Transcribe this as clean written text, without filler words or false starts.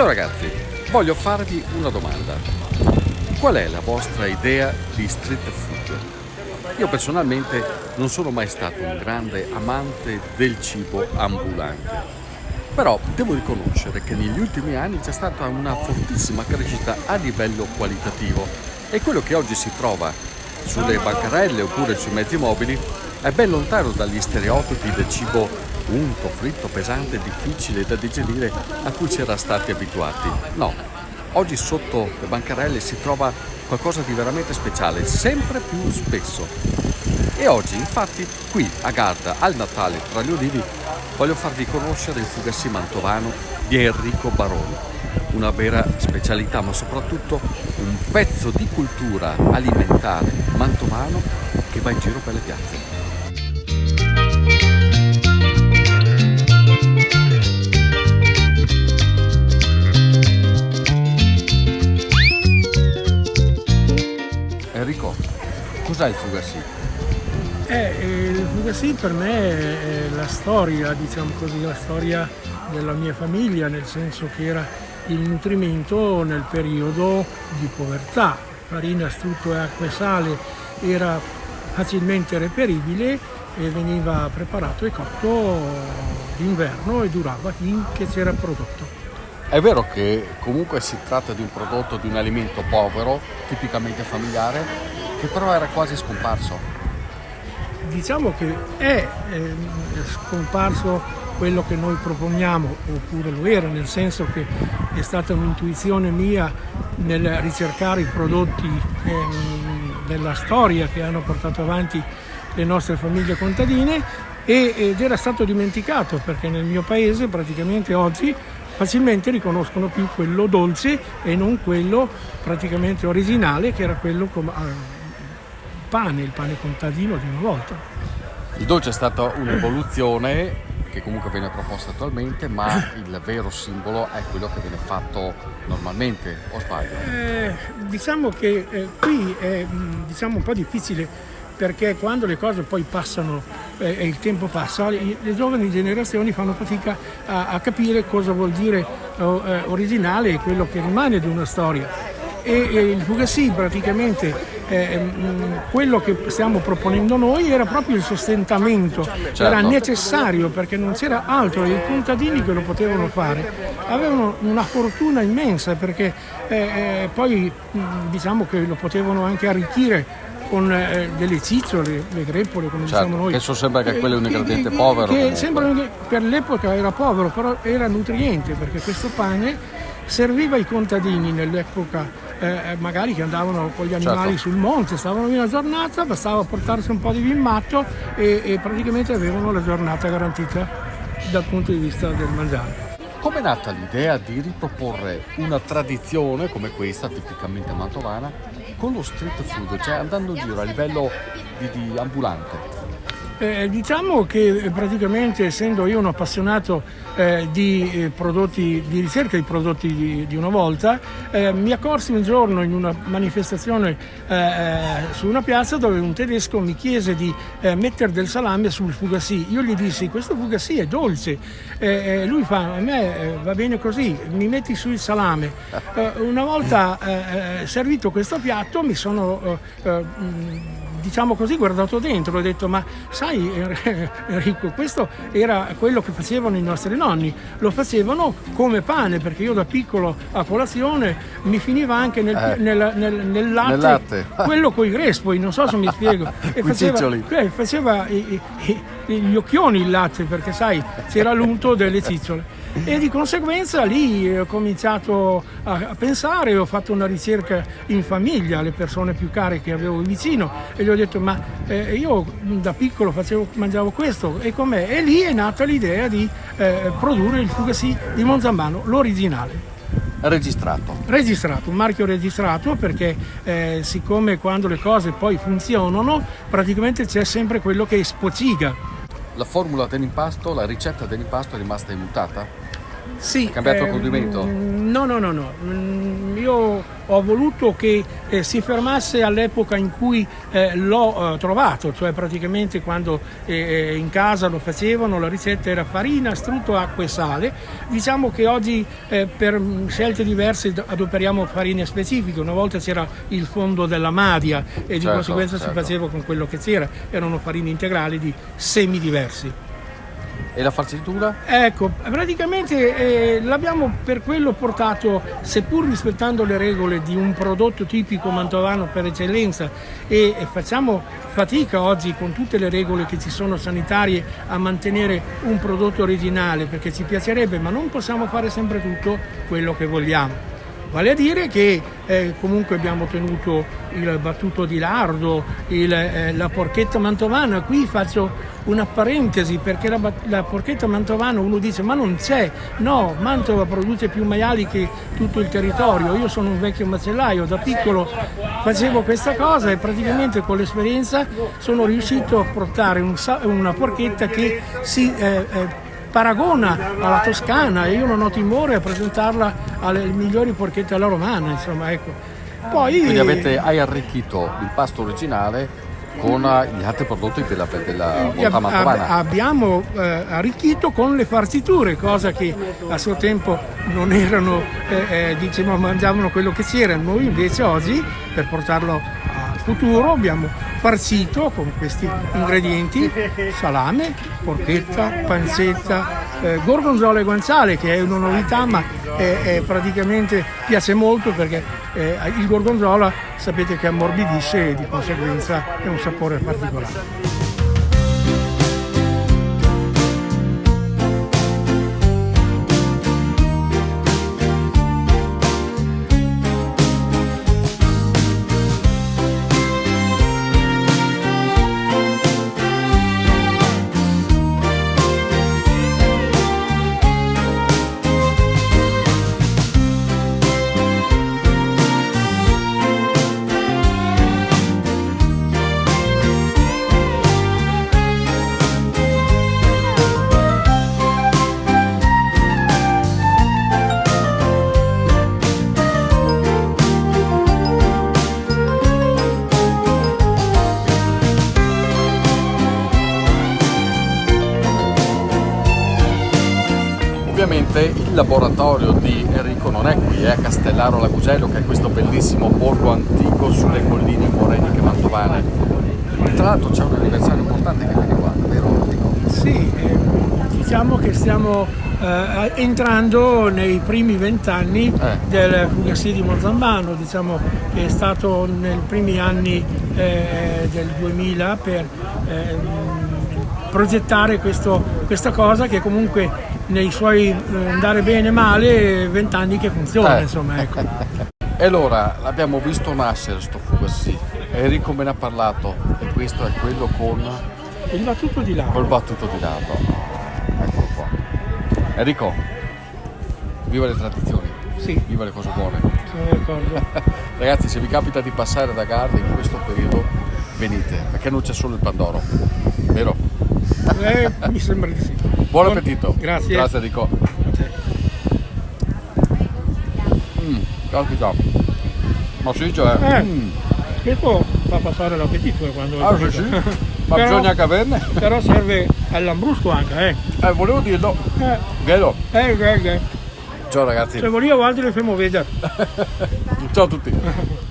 Ciao ragazzi, voglio farvi una domanda. Qual è la vostra idea di street food? Io personalmente non sono mai stato un grande amante del cibo ambulante, però devo riconoscere che negli ultimi anni c'è stata una fortissima crescita a livello qualitativo e quello che oggi si trova sulle bancarelle oppure sui mezzi mobili è ben lontano dagli stereotipi del cibo unto, fritto, pesante, difficile da digerire a cui si era stati abituati. No, oggi sotto le bancarelle si trova qualcosa di veramente speciale, sempre più spesso. E oggi, infatti, qui a Garda, al Natale tra gli Ulivi, voglio farvi conoscere il fugassì mantovano di Enrico Baroni. Una vera specialità, ma soprattutto un pezzo di cultura alimentare mantovano che va in giro per le piazze. Enrico, cos'è il fugassì? Il fugassì per me è la storia, diciamo così, la storia della mia famiglia, nel senso che era il nutrimento nel periodo di povertà. Farina, strutto e acqua e sale era facilmente reperibile e veniva preparato e cotto d'inverno e durava finché c'era prodotto. È vero che comunque si tratta di un prodotto, di un alimento povero, tipicamente familiare, che però era quasi scomparso. Diciamo che è scomparso quello che noi proponiamo, oppure lo era, nel senso che è stata un'intuizione mia nel ricercare i prodotti della storia che hanno portato avanti le nostre famiglie contadine ed era stato dimenticato, perché nel mio paese praticamente oggi facilmente riconoscono più quello dolce e non quello praticamente originale, che era quello il pane contadino di una volta. Il dolce è stata un'evoluzione che comunque viene proposta attualmente, ma il vero simbolo è quello che viene fatto normalmente, o sbaglio? Diciamo che qui è un po' difficile, perché quando le cose poi passano e il tempo passa, le giovani generazioni fanno fatica a capire cosa vuol dire originale e quello che rimane di una storia. E il fugassì praticamente quello che stiamo proponendo noi era proprio il sostentamento, certo. Era necessario perché non c'era altro, i contadini che lo potevano fare avevano una fortuna immensa, perché poi diciamo che lo potevano anche arricchire con delle cicciole, le greppole, come certo, diciamo noi. Adesso sembra che quello è un ingrediente povero. Che sembra che per l'epoca era povero, però era nutriente, perché questo pane serviva ai contadini nell'epoca magari che andavano con gli animali, certo, sul monte, stavano in una giornata, bastava portarsi un po' di vin matto e praticamente avevano la giornata garantita dal punto di vista del mangiare. Come è nata l'idea di riproporre una tradizione come questa, tipicamente mantovana, con lo street food, cioè andando in giro a livello di ambulante? Diciamo che praticamente, essendo io un appassionato di prodotti, di ricerca di prodotti di una volta, mi accorsi un giorno in una manifestazione su una piazza dove un tedesco mi chiese di mettere del salame sul fugassì. Io gli dissi: questo fugassì è dolce. Lui fa: a me va bene così, mi metti sul salame. Una volta servito questo piatto mi sono diciamo così, guardato dentro e ho detto: ma sai Enrico, questo era quello che facevano i nostri nonni, lo facevano come pane, perché io da piccolo a colazione mi finiva anche nel latte, quello coi grespoi, non so se mi spiego, e faceva gli occhioni il latte, perché sai c'era l'unto delle cicciole. E di conseguenza lì ho cominciato a pensare, ho fatto una ricerca in famiglia, alle persone più care che avevo vicino, e gli ho detto: ma io da piccolo mangiavo questo, e com'è? E lì è nata l'idea di produrre il fugassì di Monzambano, l'originale. Registrato, un marchio registrato, perché siccome quando le cose poi funzionano, praticamente c'è sempre quello che spociga. La formula dell'impasto, la ricetta dell'impasto è rimasta immutata? Sì, Ha cambiato il condimento? No, no, no, no. Io ho voluto che si fermasse all'epoca in cui l'ho trovato, cioè praticamente quando in casa lo facevano, la ricetta era farina, strutto, acqua e sale. Diciamo che oggi per scelte diverse adoperiamo farine specifiche. Una volta c'era il fondo della Madia e di conseguenza si faceva con quello che c'era, erano farine integrali di semi diversi. E la farcitura? Ecco, praticamente l'abbiamo per quello portato, seppur rispettando le regole di un prodotto tipico mantovano per eccellenza, e facciamo fatica oggi con tutte le regole che ci sono sanitarie a mantenere un prodotto originale, perché ci piacerebbe, ma non possiamo fare sempre tutto quello che vogliamo. Vale a dire che comunque abbiamo tenuto il battuto di lardo, la porchetta mantovana. Qui faccio una parentesi perché la porchetta mantovana, uno dice ma non c'è, no, Mantova produce più maiali che tutto il territorio. Io sono un vecchio macellaio, da piccolo facevo questa cosa e praticamente con l'esperienza sono riuscito a portare una porchetta che si paragona alla toscana, e io non ho timore a presentarla alle migliori porchette alla romana, insomma, ecco. Poi Quindi hai arricchito il pasto originale con gli altri prodotti della bontà mantovana. Abbiamo arricchito con le farciture, cosa che a suo tempo non erano, diciamo, mangiavano quello che c'era. Noi invece oggi, per portarlo al futuro, abbiamo farcito con questi ingredienti: salame, porchetta, pancetta, gorgonzola e guanciale, che è una novità, ma praticamente piace molto perché il gorgonzola sapete che ammorbidisce e di conseguenza è un sapore particolare. Ovviamente il laboratorio di Enrico non è qui, è a Castellaro Lagugello, che è questo bellissimo borgo antico sulle colline moreniche mantovane. E tra l'altro c'è un anniversario importante che viene qua, vero Enrico? Sì, diciamo che stiamo entrando nei primi 20 anni del Fugasì di Monzambano, diciamo che è stato nei primi anni del 2000 per progettare questa cosa che comunque nei suoi andare bene e male 20 anni che funziona, insomma, ecco. E allora l'abbiamo visto nascere sto Fugasì, Enrico me ne ha parlato, e questo è quello con il battuto di lardo. Col battuto di lardo. Eccolo qua. Enrico, viva le tradizioni, sì, viva le cose buone. sono d'accordo. Ragazzi, se vi capita di passare da Garda in questo periodo, venite, perché non c'è solo il Pandoro, vero? Mi sembra di sì. Buon appetito. Grazie. Grazie Enrico. Caspita. Ma si dice questo fa passare l'appetito quando ah sì? Ma però, bisogna che averne. però serve all'ambrusco anche, Volevo dirlo. Vero? Che. Ciao ragazzi. Se volevo altri le famo vedere. Ciao a tutti.